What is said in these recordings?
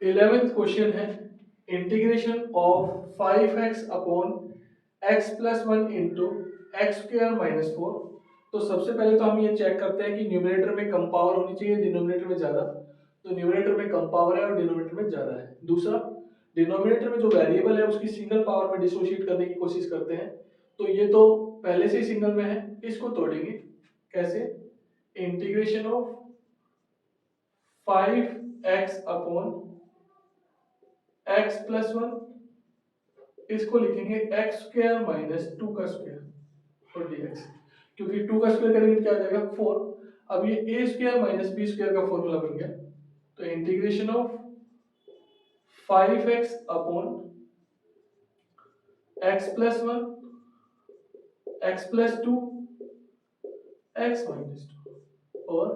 11th question है integration of 5x upon x plus one into x square minus four. तो सबसे पहले तो हम ये चेक करते हैं कि न्यूमरेटर में कम पावर होनी चाहिए डिनोमिनेटर में ज्यादा। तो न्यूमरेटर में कम पावर है और डिनोमिनेटर में ज्यादा है। दूसरा, डिनोमिनेटर में जो वेरिएबल है उसकी सिंगल पावर में डिसोशिएट करने की कोशिश करते हैं। तो ये तो पहले से ही सिंगल में है, इसको तोड़ेंगे। कैसे? Integration of 5x upon x plus one, इसको लिखेंगे एक्स स्क्वायर माइनस टू का स्क्वायर और dx। क्योंकि टू का स्क्वायर करेंगे तो क्या आ जाएगा? फोर। अब ये ए स्क्वायर माइनस बी स्क्वायर का फॉर्मूला बन गया। तो integration of 5x upon x plus one x plus two x minus two और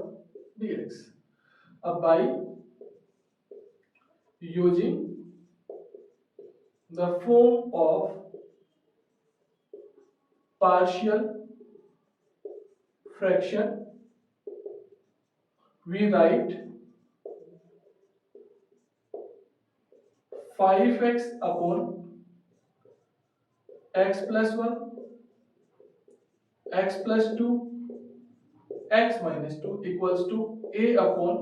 dx। अब by using the form of partial fraction we write 5x upon x plus 1 x plus 2 x minus 2 equals to a upon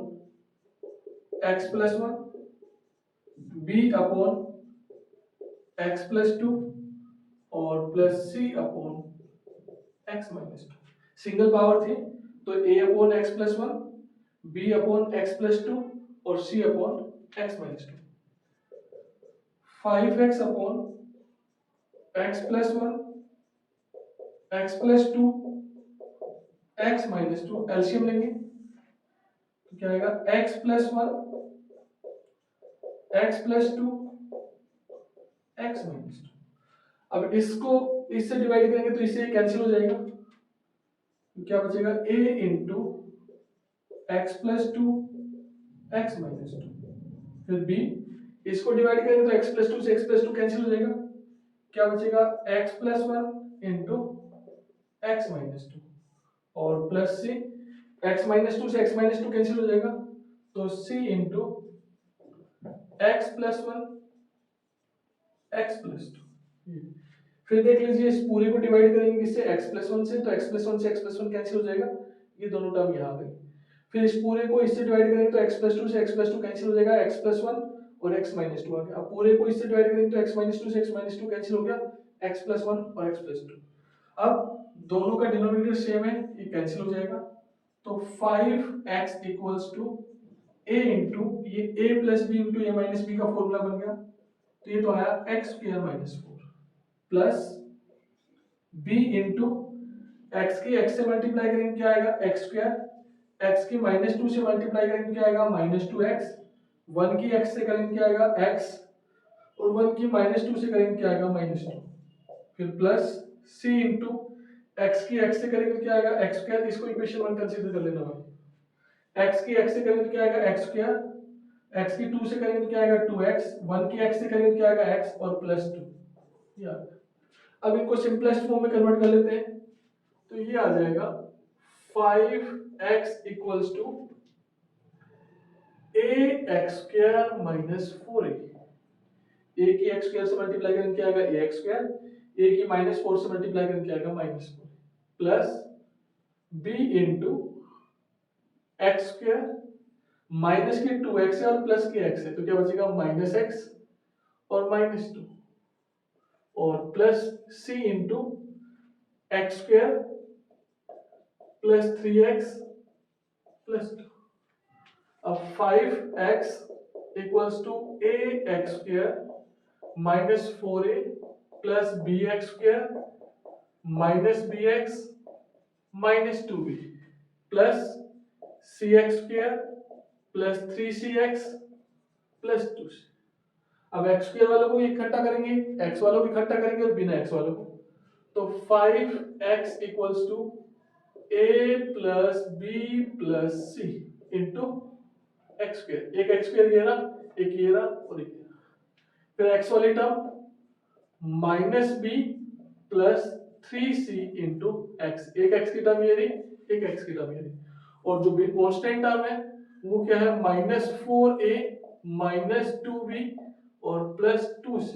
x plus 1 b upon x plus 2 और plus c upon x minus to. Single power थी तो a upon x plus one, b upon x plus to और c upon x minus to. 5x upon x plus one x plus to x minus to, LCM लेंगे तो क्या आएगा? x plus one x plus to x minus to. अब इसको इससे divide करेंगे तो इससे कैंसिल हो जाएगा तो क्या बचेगा? a into x plus two x minus two. फिर b, इसको डिवाइड करेंगे तो x प्लस टू से x प्लस टू कैंसिल हो जाएगा। क्या बचेगा? x plus one into x minus two और plus c, x minus two से x माइनस टू कैंसिल हो जाएगा तो c into x plus one x plus two. फिर देख लीजिए इस पूरे को डिवाइड करेंगे किससे? x प्लस वन से, तो x प्लस वन से x प्लस वन कैंसिल हो जाएगा, ये दोनों टर्म यहाँ पे। फिर इस पूरे को इससे डिवाइड करेंगे तो x प्लस टू से x प्लस टू कैंसिल हो जाएगा, x प्लस वन और x माइनस टू आ गया। अब पूरे को इससे डिवाइड करेंगे तो x माइनस टू से x माइनस टू कैंसिल हो गया, x प्लस वन और x प्लस टू। अब दोनों का डिनोमिनेटर सेम है, ये कैंसिल हो जाएगा तो 5x equals to a into ये a plus b into a minus b का फॉर्मूला बन गया। तो ये तो आया x square minus four plus b into x की x से मल्टीप्लाई करेंगे क्या आएगा? X square. एक्स की माइनस टू से मल्टीप्लाई करेंगे क्या आएगा? Minus two x. वन की x से करेंगे क्या आएगा? x और वन की माइनस टू से करेंगे क्या आएगा? Minus two. फिर प्लस c इंटू एक्स की x से करेंगे क्या आएगा? X square. इसको इक्वेशन वन कंसीडर कर लेना भाई। x की x से करेंगे क्या आएगा? X square. x की टू से करेंगे क्या आएगा? Two x. वन की x से करेंगे क्या आएगा? x और प्लस टू। या अब इनको सिंपलेस्ट फॉर्म में कन्वर्ट कर लेते हैं तो ये आ जाएगा 5x equals to a x square minus four a की एक्स स्क्वायर से मल्टीप्लाई करेंगे क्या आएगा? ए एक्स स्क्वायर। ए की माइनस फोर से मल्टीप्लाई करेंगे क्या आएगा? Minus four plus b into x square. Minus की टू एक्स है और प्लस की एक्स है तो क्या बचेगा? माइनस एक्स और माइनस टू और plus c into x square plus three x plus two. अब 5x equals to a x square minus four a plus b x square minus b x minus two b plus c x square plus three c x plus to सी। अब x square वालों को इकट्ठा करेंगे, x वालों को इकट्ठा करेंगे और बिना एक्स वालों को। तो 5x equals to a plus b plus c into x square. एक एक्स स्क्वायर ये रहा, एक ये रहा और एक ये रहा। फिर एक्स वाली term minus b plus three c into x. एक एक्स की टर्म ये रही, एक एक्स की टर्म ये रही और जो कांस्टेंट टर्म है वो क्या है? माइनस फोर ए -2b और +2c।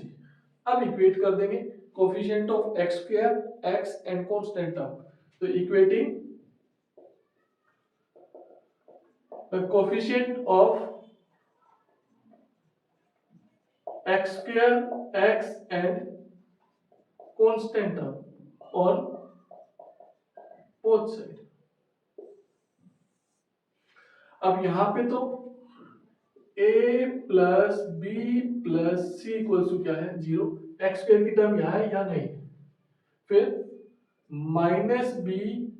अब इक्वेट कर देंगे coefficient of x square, x and constant term. तो equating the coefficient of x square, x and constant term on both side। अब यहां पे तो a plus b plus c equals to क्या है 0। एक्स स्क्वायर की टर्म यहाँ है या नहीं। फिर -b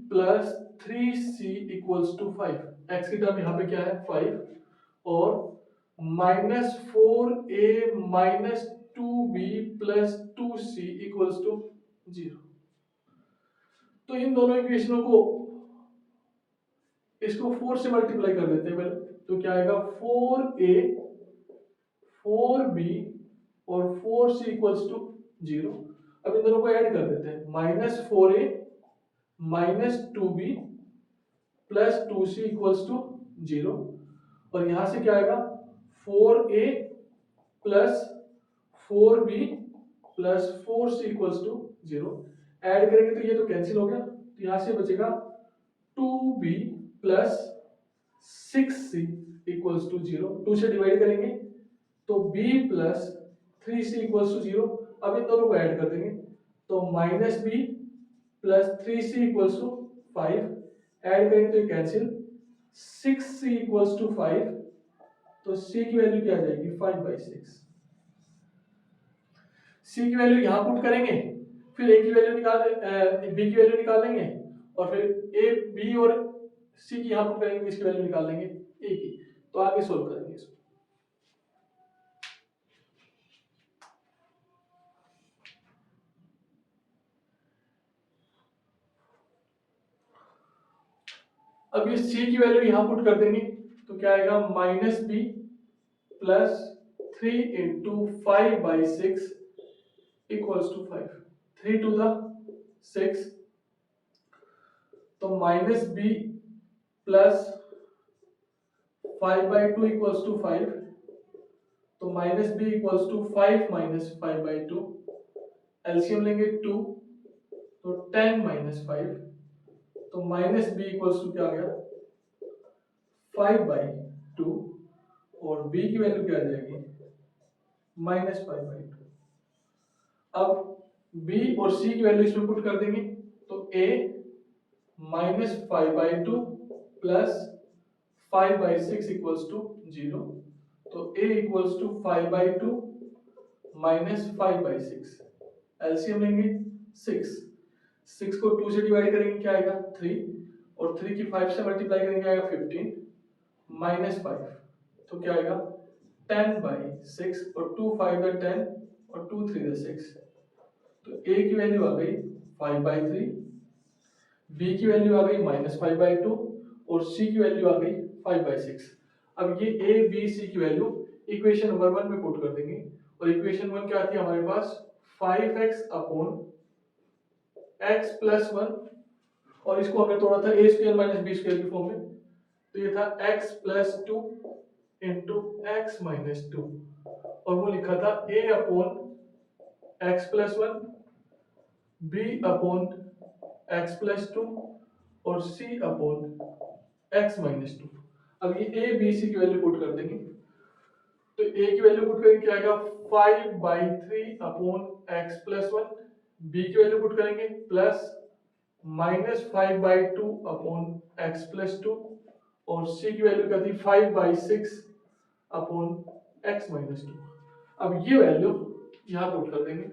plus 3c equals to 5। X की टर्म यहाँ पे क्या है 5 और -4a minus 2b plus 2c equals to 0। तो इन दोनों इक्वेशनों को इसको 4 से मल्टीप्लाई कर देते हैं पहले। तो क्या आएगा 4a 4b और 4c इक्वल्स टू 0। अब इन दोनों को ऐड कर देते हैं -4a minus 2b plus 2c equals to 0। और यहां से क्या आएगा 4a plus 4b plus 4c equals to 0। Add करेंगे तो ये तो कैंसिल हो गया, तो यहां से बचेगा 2b plus 6c equals to 0। 2 से डिवाइड करेंगे तो b plus 3c equals to 0। अब इन दोनों को ऐड कर देंगे तो -b plus 3c equals to 5। Add करेंगे तो ये कैंसिल 6c इक्वल्स टू 5। तो c की वैल्यू क्या आ जाएगी 5/6। c की वैल्यू यहां पुट करेंगे, फिर a की वैल्यू b की वैल्यू निकाल लेंगे और फिर a b और c की यहां पुट करेंगे, इसकी वैल्यू निकाल लेंगे a की। तो आगे सोल्व करेंगे इसको। अब ये c की वैल्यू यहां पुट कर देंगे तो क्या आएगा -b plus 3 into 5/6 equals to 5। 3 to the 6 तो -b प्लस 5/2 इक्वल्स टू 5। तो -b equals to 5 minus 5/2। LCM लेंगे 2 तो 10 माइनस 5। तो -b इक्वल्स टू क्या आ गया 5/2 और b की वैल्यू क्या आ जाएगी -5/2। अब b और c की वैल्यू इसमें पुट कर देंगे तो a -5/2 प्लस 5/6 इक्वल्स टू 0। तो a equals to 5/2 minus 5/6। LCM लेंगे 6। 6 को 2 से डिवाइड करेंगे क्या आएगा 3 और 3 की 5 से मल्टीप्लाई करेंगे आएगा 15 माइनस 5। तो क्या आएगा 10/6 और 2 5 द 10 और 2 3 द 6। तो a की वैल्यू आ गई 5/3, b की वैल्यू आ गई -5/2 और c की वैल्यू आ गई 5/6। अब ये a b c की वैल्यू इक्वेशन नंबर 1 में पुट कर देंगे और इक्वेशन 1 क्या आती है हमारे पास 5x अपॉन x प्लस 1 और इसको हमने तोड़ा था a square minus b square की फॉर्म में। तो ये था x plus 2 into x minus 2 और वो लिखा था a upon x plus 1 b upon x plus 2 और c अपॉन x माइनस 2। अब ये a b c की वैल्यू पुट कर देंगे तो a की वैल्यू पुट करेंगे क्या आएगा 5/3 अपॉन x प्लस 1। b की वैल्यू पुट करेंगे प्लस -5/2 अपॉन x प्लस 2 और c की वैल्यू क्या थी 5/6 अपॉन x माइनस 2। अब ये वैल्यू यहाँ पुट कर देंगे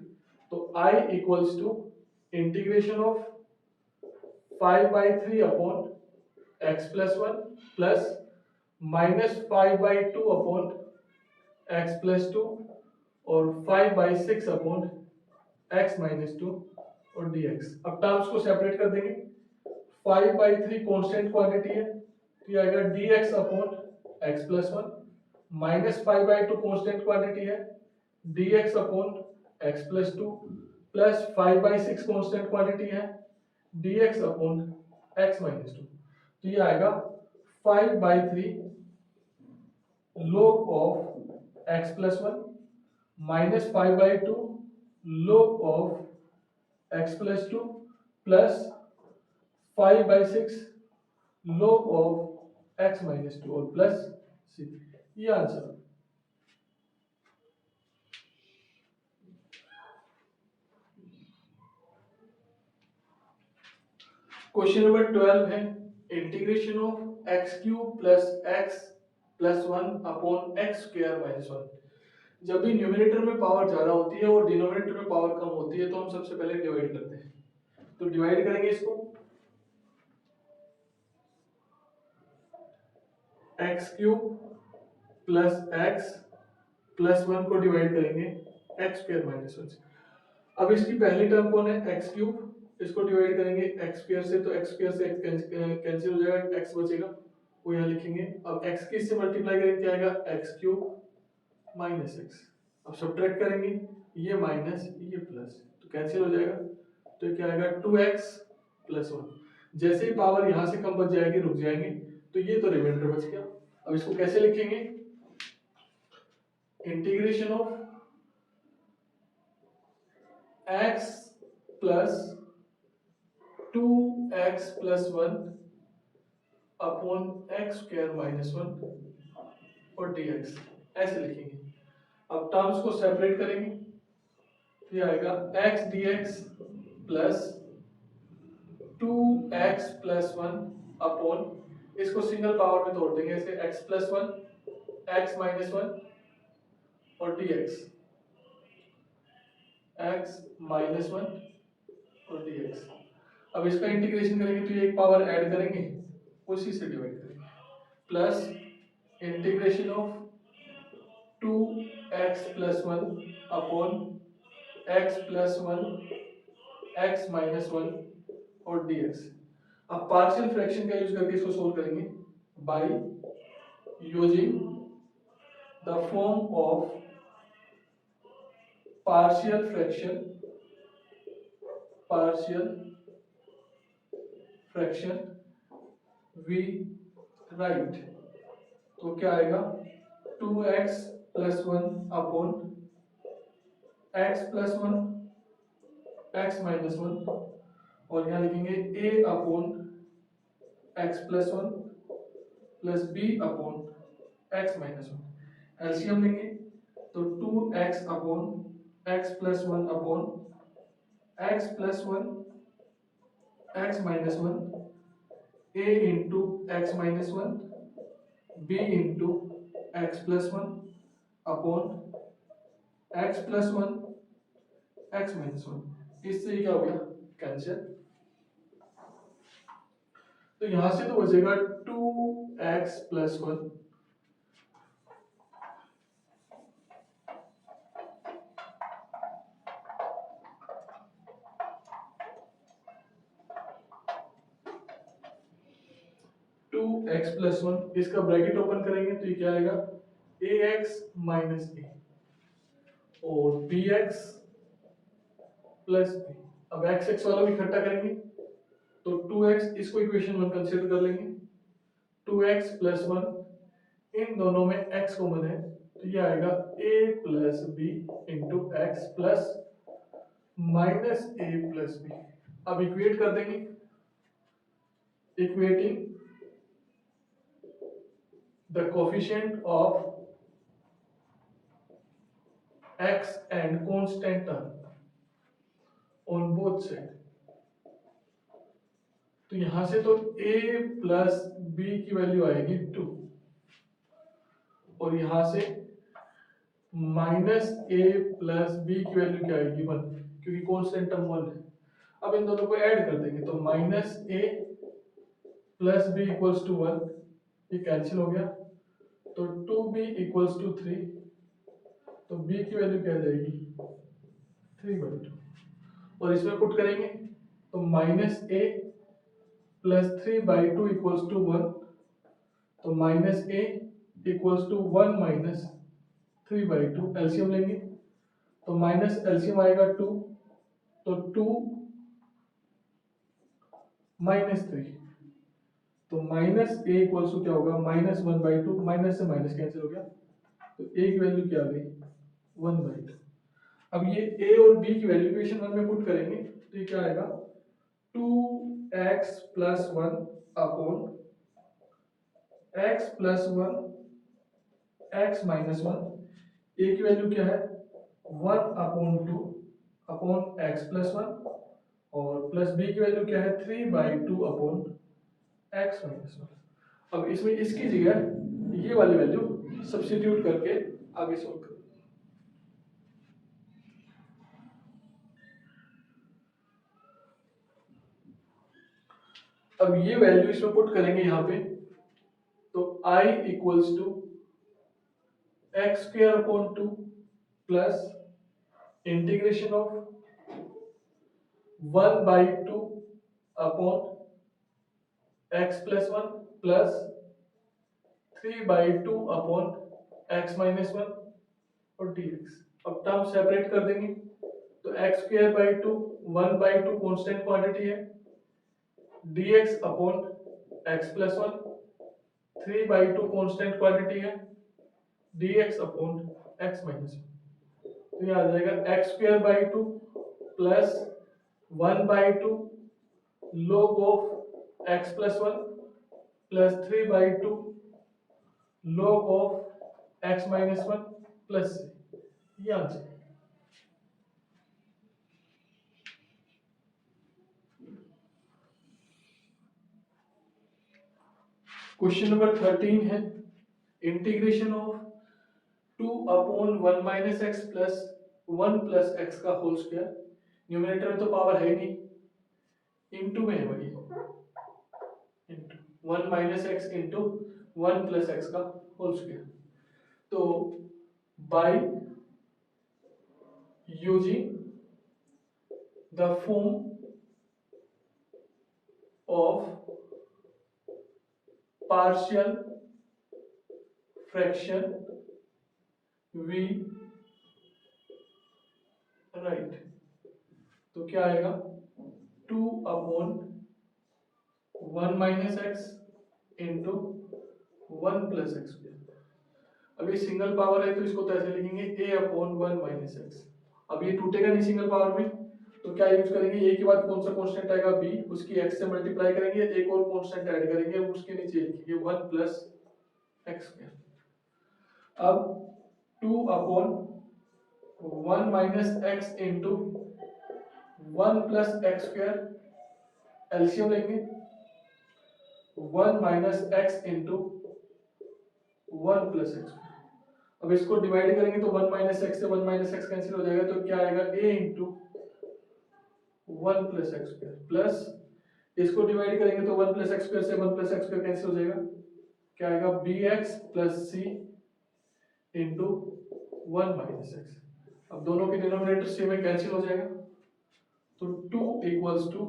तो i equals to integration of 5/3 upon x plus 1 plus -5/2 upon x plus 2 और 5/6 अपॉन x माइनस 2 और dx। अब टर्म्स को सेपरेट कर देंगे 5/3 कांस्टेंट क्वांटिटी है तो ये आएगा dx upon x plus 1 -5/2 constant quantity है dx upon x plus 2 plus 5/6 constant quantity है dx अपॉन x माइनस 2। तो ये आएगा 5/3 log of x plus one minus 5/2 log of x plus two plus 5/6 log of x minus two और plus सी। ये answer. Question number 12 है integration of x cube plus x plus one upon x square minus one. जब भी numerator में power ज्यादा होती है और डिनोमिनेटर में पावर कम होती है तो हम सबसे पहले डिवाइड करते हैं। तो डिवाइड करेंगे इसको, x cube plus x plus one को डिवाइड करेंगे एक्स स्क्वायर माइनस वन से। अब इसकी पहली टर्म कौन है, एक्स क्यूब, इसको डिवाइड करेंगे एक्स स्क्वायर से, तो एक्स स्क्वायर से एक्स कैंसिल हो जाएगा, एक्स बचेगा, वो यहाँ लिखेंगे। अब एक्स की इससे मल्टीप्लाई करेंगे क्या आएगा, एक्स क्यूब माइनस एक्स। अब सब्ट्रैक्ट करेंगे, ये माइनस ये प्लस, तो कैंसिल हो जाएगा, तो क्या आएगा 2x प्लस वन। जैसे ही पावर यहाँ से कम बच जाएगी, रुक जाएंगे, तो ये तो रिमाइंडर बच गया। अब इसको कैसे लिखेंगे, integration of x plus 2x plus one upon x square minus one और dx, ऐसे लिखेंगे। अब टर्म्स को सेपरेट करेंगे, तो ये आएगा x dx plus 2x plus one upon, इसको सिंगल पावर में तोड़ देंगे ऐसे, x plus one x minus one और dx, x माइनस वन और dx। अब इसका इंटीग्रेशन करेंगे तो ये एक पावर ऐड करेंगे, उसी से डिवाइड करेंगे, plus integration of 2x plus one upon x plus one x minus one और dx। अब पार्शियल फ्रैक्शन का यूज करके इसको सोल्व करेंगे, by using the form of partial fraction we write. तो क्या आएगा 2x plus one upon x plus one x minus one, और यहाँ लिखेंगे a upon x plus one plus b upon x minus one. LCM लेंगे तो 2x upon x plus one upon x plus one x minus one, a into x minus one b into x plus one upon x plus one x minus one. इससे क्या हो गया, cancel. तो यहां से तो बचेगा 2x plus one, x plus one, इसका ब्रैकेट ओपन करेंगे तो ये क्या आएगा, ax माइनस ए और bx प्लस बी। अब एक्स एक्स वाला भी इकट्ठा करेंगे तो 2x, इसको इक्वेशन वन कंसीडर कर लेंगे, 2x प्लस वन, इन दोनों में x कॉमन है तो ये आएगा a plus b into x plus minus a plus b. अब इक्वेट कर देंगे, equating the coefficient of x and constant term on both side। तो यहां से तो a प्लस बी की वैल्यू आएगी 2 और यहां से माइनस a प्लस बी की वैल्यू क्या आएगी 1, क्योंकि कांस्टेंट टर्म 1 है। अब इन दोनों को ऐड कर देंगे तो minus a plus b equals to 1, ये कैंसिल हो गया, तो 2b इक्वल्स टू 3, तो b की वैल्यू क्या आ जाएगी 3/2, और इसमें पुट करेंगे तो minus a plus 3/2 equals to 1, तो minus a equals to 1 minus 3/2। LCM लेंगे तो माइनस एलसीएम आएगा 2, तो 2 माइनस 3, तो माइनस a इक्वल्स टू क्या होगा, -1/2, माइनस से माइनस कैंसिल हो गया, तो a की वैल्यू क्या आ गई 1/2। अब ये a और b की वैल्यू इक्वेशन 1 में पुट करेंगे तो ये क्या आएगा 2x plus 1 upon x plus 1 x minus 1। a की वैल्यू क्या है 1/2 अपॉन x प्लस 1 और प्लस b की वैल्यू क्या है 3/2 अपॉन x माइनस 1। अब इसमें इसकी जगह ये वाली वैल्यू सब्स्टिट्यूट करके आगे सॉल्व करो। अब ये वैल्यू इसमें पुट करेंगे यहाँ पे तो I equals to x square upon 2 plus integration of 1/2 upon x plus 1 plus 3/2 upon x minus 1 और dx। अब टर्म सेपरेट कर देंगे तो x square by 2 1/2 constant quantity है dx upon x plus 1 3/2 constant quantity है dx अपॉन x माइनस 1। तो ये आ जाएगा x square by 2 plus 1/2 log of x plus 1 plus 3/2 log of x minus 1 plus ये आंसर। क्वेश्चन नंबर 13 है integration of 2 upon 1 minus x plus 1 plus x का whole square. Numerator में तो power है ही नहीं इनटू में है वही into 1 minus x into 1 plus x का होल स्क्वायर। तो by using the form of partial fraction we write तो क्या आएगा 2 upon 1 minus x into 1 plus x. अब ये सिंगल पावर है तो इसको तो ऐसे लिखेंगे a अपॉन 1 माइनस एक्स। अब ये टूटेगा नहीं सिंगल पावर में तो क्या यूज करेंगे a के बाद कौन सा कांस्टेंट आएगा b उसकी x से मल्टीप्लाई करेंगे एक और कांस्टेंट ऐड करेंगे उसके नीचे लिखेंगे 1 प्लस एक्स स्क्वायर। अब 2 upon 1 minus x into 1 plus x square LCM लेंगे 1 minus x into 1 plus x. अब इसको डिवाइड करेंगे तो 1 माइनस एक्स से 1 माइनस एक्स कैंसिल हो जाएगा तो क्या आएगा a into 1 plus x square plus इसको डिवाइड करेंगे तो 1 प्लस एक्स स्क्वायर से 1 प्लस एक्स स्क्वायर कैंसिल हो जाएगा क्या आएगा bx plus c into 1 minus x. अब दोनों के डिनोमिनेटर सेम है कैंसिल हो जाएगा तो 2 इक्वल्स टू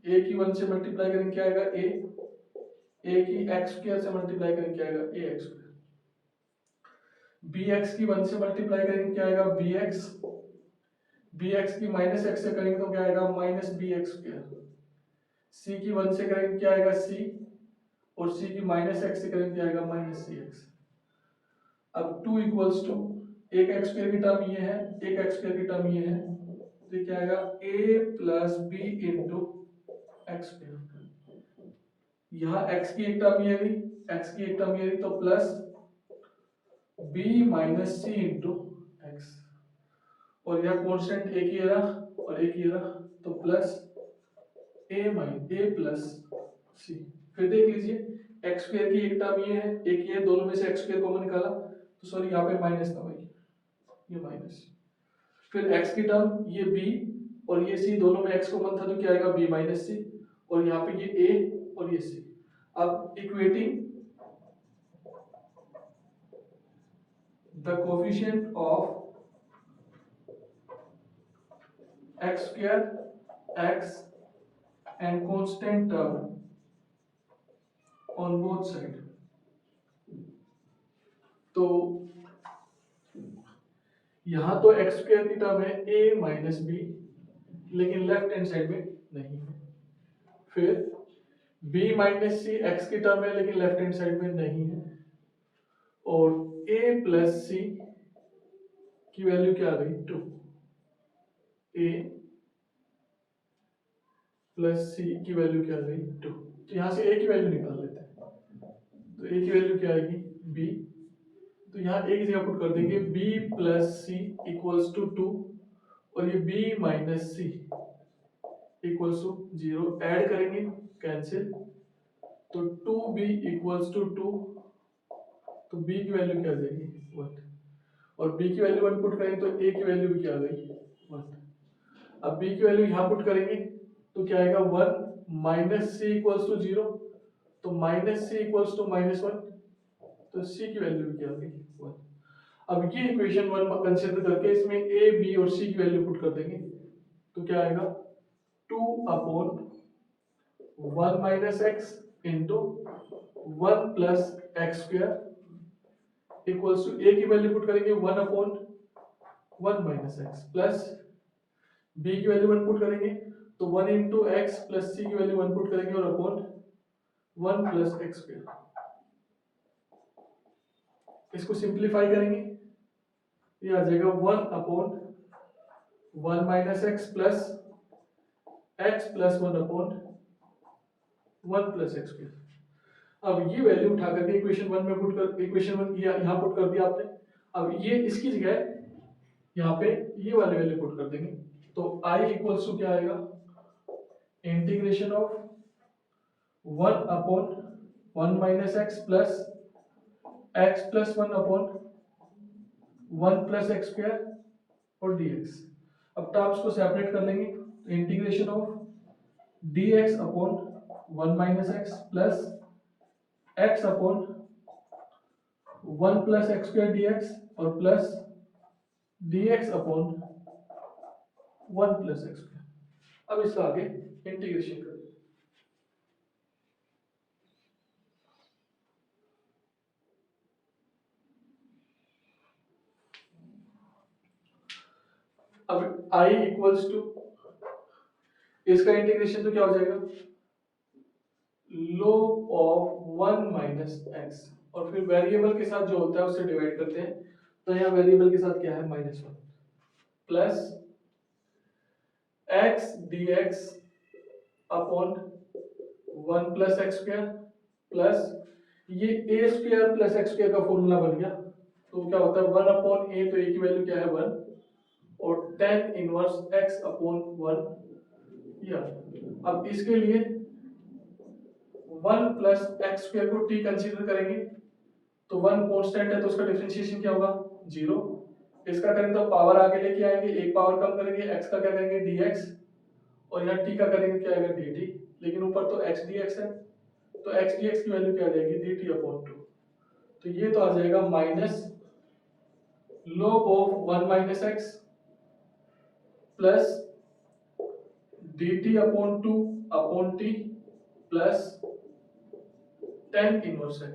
a की 1 से मल्टीप्लाई करेंगे क्या आएगा a की x स्क्वायर से मल्टीप्लाई करेंगे क्या आएगा ax स्क्वायर bx की 1 से मल्टीप्लाई करेंगे क्या आएगा bx की माइनस x से करेंगे तो क्या आएगा माइनस bx स्क्वायर c की 1 से करेंगे क्या आएगा c और c की माइनस x से करेंगे क्या आएगा माइनस cx। अब 2 इक्वल्स टू एक x स्क्वायर की टर्म ये है एक x स्क्वायर की टर्म ये है तो क्या आएगा a plus b into x square. यहाँ x की एक टर्म ये रही x की एक टर्म ये रही तो प्लस b माइनस सी इंटू एक्स और यह कांस्टेंट एक ही रहा और एक ही रहा तो प्लस a प्लस सी। फिर देख लीजिए एक्स स्क्वायर की एक टर्म ये है एक ये दोनों में से एक्स स्क्वायर कॉमन निकाला तो सॉरी यहाँ पे माइनस था भाई ये माइनस। फिर x की टर्म ये b और ये c दोनों में x कॉमन था तो क्या आएगा b माइनस सी और यहाँ पे ये a और ये c। अब equating the coefficient of x square x and constant term on both side तो यहां तो x स्क्वायर की टर्म है a माइनस बी लेकिन लेफ्ट हैंड साइड में नहीं है। फिर b माइनस सी एक्स की टर्म है लेकिन लेफ्ट हैंड साइड में नहीं है और a प्लस सी की वैल्यू क्या आ गई 2, a प्लस सी की वैल्यू क्या आ गई 2। तो यहाँ से a की वैल्यू निकाल लेते हैं। तो a की वैल्यू क्या आएगी b, तो यहाँ a की जगह पुट कर देंगे b plus c equals to 2 और ये b minus c equals to 0, add करेंगे कैंसिल, तो 2b इक्वल्स टू 2, तो b की वैल्यू क्या आ जाएगी 1 और b की वैल्यू 1 पुट करेंगे तो a की वैल्यू भी क्या आ गई 1। अब b की वैल्यू यहाँ पुट करेंगे तो क्या आएगा 1 माइनस सी इक्वल्स टू 0, तो minus c equals to minus 1, तो c की वैल्यू भी क्या आ गई 1। अब ये इक्वेशन 1 कंसीडर करके इसमें a b और c की वैल्यू पुट कर देंगे तो क्या आएगा 2 upon 1 minus x into 1 plus x square equals to a की वैल्यू पुट करेंगे 1 upon 1 minus x plus b की वैल्यू 1 पुट करेंगे तो 1 इंटू एक्स प्लस c की वैल्यू 1 पुट करेंगे और अपॉन 1 प्लस एक्स स्क्वायर। इसको सिंप्लीफाई करेंगे, ये आ जाएगा 1 upon 1 minus x plus x plus 1 upon 1 plus x square. अब ये वैल्यू उठा करके इक्वेशन 1 में पुट कर, इक्वेशन 1 यहाँ पुट कर दिया आपने। अब ये इसकी जगह यहाँ पे ये वाले वैल्यू पुट कर देंगे तो i इक्वल्स टू क्या आएगा integration of 1 upon 1 minus x plus 1 upon 1 plus x square और dx। अब टर्म्स को सेपरेट कर लेंगे तो integration of dx upon 1 minus x plus x upon 1 plus x square dx और plus dx upon 1 plus x square. अब इसका आगे इंटीग्रेशन करें। अब i इक्वल्स टू इसका इंटीग्रेशन तो क्या हो जाएगा log ऑफ 1 माइनस एक्स और फिर वेरिएबल के साथ जो होता है उससे डिवाइड करते हैं तो यहाँ वेरिएबल के साथ क्या है -1 plus x dx upon 1 plus x square plus ये a square plus x square का फॉर्मूला बन गया तो क्या होता है 1 अपॉन a, तो a की वैल्यू क्या है 1 और tan इनवर्स x अपॉन 1 या। अब इसके लिए 1 प्लस एक्स स्क्वायर को t कंसीडर करेंगे तो 1 कांस्टेंट है तो उसका डिफरेंशिएशन क्या होगा 0। इसका करेंगे तो पावर आगे लेके आएंगे, एक पावर कम करेंगे, x का क्या करेंगे dx और यहाँ t का करेंगे क्या आएगा dt, लेकिन ऊपर तो x dx है तो x dx की वैल्यू क्या आ जाएगी dt अपॉन 2। तो ये तो आ जाएगा minus log of 1 minus x plus dt upon 2 upon t plus tan inverse x,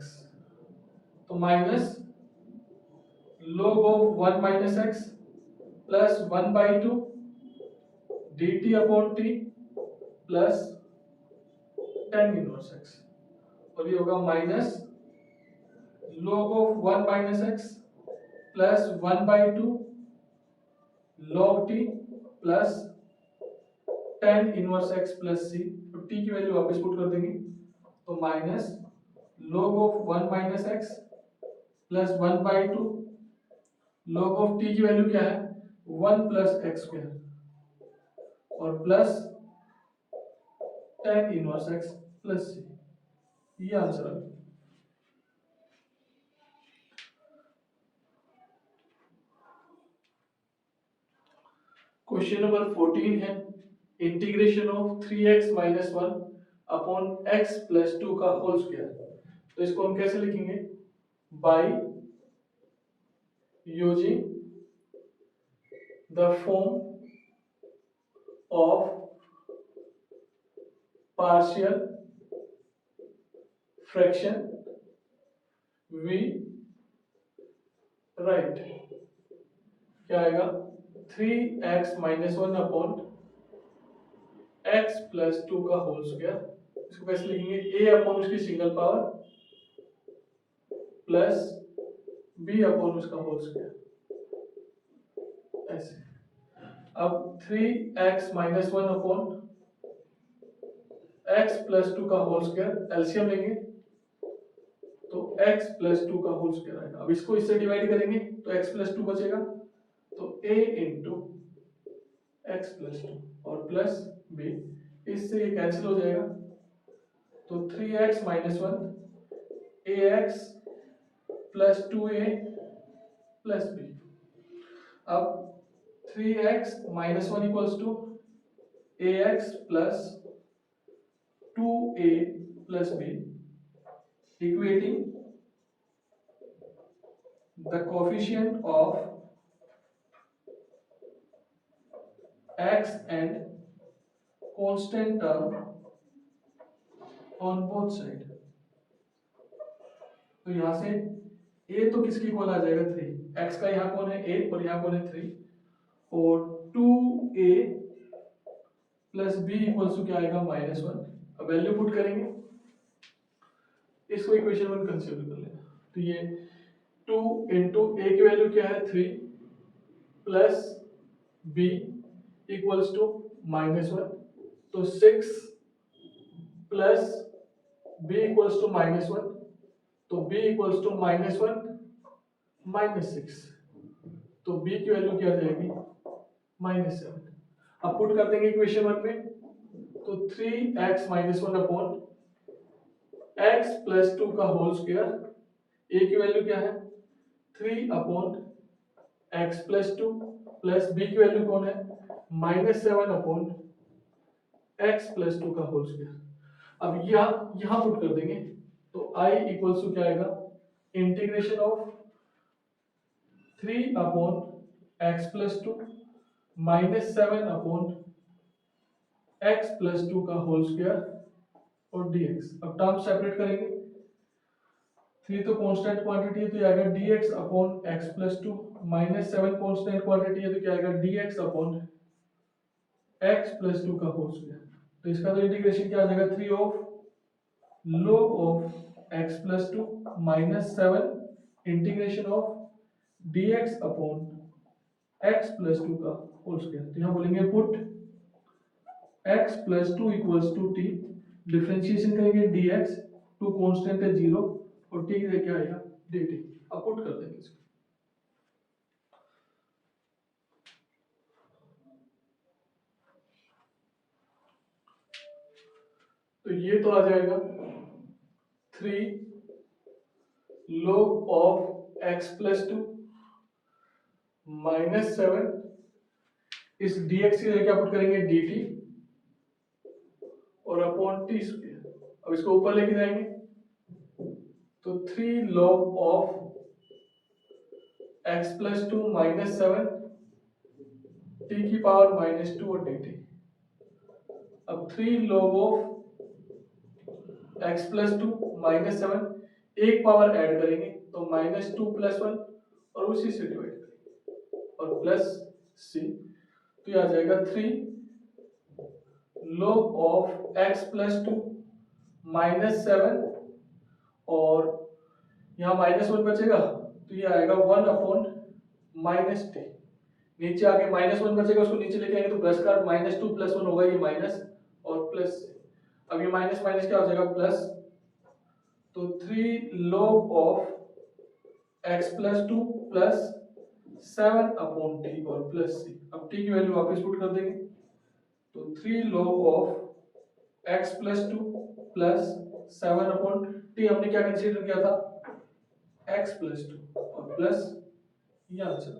तो minus log of 1 minus x plus 1/2 dt upon t plus tan inverse x और ये होगा minus log of 1 minus x plus 1/2 log t plus tan inverse x plus c, तो t की value वापस put कर देंगे तो minus log of 1 minus x plus 1/2 log of t की वैल्यू क्या है 1 प्लस एक्स स्क्वायर और plus tan inverse x plus c, ये आंसर है। क्वेश्चन नंबर 14 है integration of 3x minus 1 upon x plus 2 का होल स्क्वायर। तो इसको हम कैसे लिखेंगे by using the form of partial fraction we write क्या आएगा 3x minus 1 upon x plus 2 का होल स्क्वायर। इसको कैसे लिखेंगे a अपॉन उसकी single power plus b upon उसका होल स्क्वायर। अब 3x-1 अपॉन x+2 का होल स्क्वायर एलसीएम लेंगे तो x+2 का होल स्क्वायर आएगा। अब इसको इससे डिवाइड करेंगे तो x+2 बचेगा, तो a इंटू x+2 और प्लस b, इससे ये कैंसिल हो जाएगा, तो 3x-1 ax plus 2a plus b। अब 3x-1 equals to ax plus 2a plus b, equating the coefficient of x and constant term on both side। तो यहां से a तो किसकी इक्वल आ जाएगा 3, x का यहाँ कौन है 8 और यहाँ कौन है 3, और 2a plus b equals to क्या आएगा -1। अब वैल्यू पुट करेंगे, इसको इक्वेशन 1 कंसीडर कर लेना, तो ये 2 इंटू a की वैल्यू क्या है 3 प्लस b इक्वल्स टू -1, तो 6 प्लस b इक्वल्स टू -1, तो b इक्वल्स टू -1 -6, तो b की वैल्यू क्या आ जाएगी -7। अब पुट कर देंगे इक्वेशन 1 में, तो 3x-1 अपॉन x+2 का होल स्क्वायर, a की वैल्यू क्या है 3 अपॉन x+2 प्लस b की वैल्यू कौन है -7 अपॉन x+2 का होल स्क्वायर। अब यहाँ पुट कर देंगे, तो i इक्वल्स टू क्या आएगा integration of 3 upon x+2 -7 upon x+2 का होल स्क्वायर और dx। अब टर्म सेपरेट करेंगे, 3 तो कांस्टेंट क्वांटिटी है तो ये आएगा dx upon x+2, -7 constant quantity है तो क्या आएगा dx अपॉन x+2 का होल स्क्वायर। तो इसका तो इंटीग्रेशन क्या आ जाएगा 3 of log of x+2 -7 integration of dx upon x+2 का होल स्क्वायर। तो यहाँ बोलेंगे put x+2 equals to t, differentiation करेंगे dx, टू कांस्टेंट है 0 और t की क्या आएगा dt। अब पुट कर देंगे इसको, तो ये तो आ जाएगा 3 log ऑफ x+2 -7, इस dx की जगह क्या पुट करेंगे dt और अपॉन t स्क्वायर। अब इसको ऊपर लेके जाएंगे, तो 3 log ऑफ x+2 -7 t की पावर -2 और dt। अब 3 log ऑफ x+2 -7, एक पावर ऐड करेंगे तो -2 + 1 और उसी से डिवाइड करेंगे और प्लस c, तो ये आ जाएगा 3 log ऑफ x+2 -7 और यहाँ -1 बचेगा तो ये आएगा 1 अपॉन -t। नीचे आके -1 बचेगा, उसको नीचे लेके आएंगे तो प्लस का -2 + 1 होगा, ये माइनस और प्लस। अब ये माइनस माइनस क्या हो जाएगा प्लस, तो 3 log of x+2 plus 7 upon t और प्लस c। अब t की वैल्यू वापस पुट कर देंगे, तो 3 log of x+2 plus 7 upon t, हमने क्या कंसीडर किया था x+2 और प्लस ये आंसर।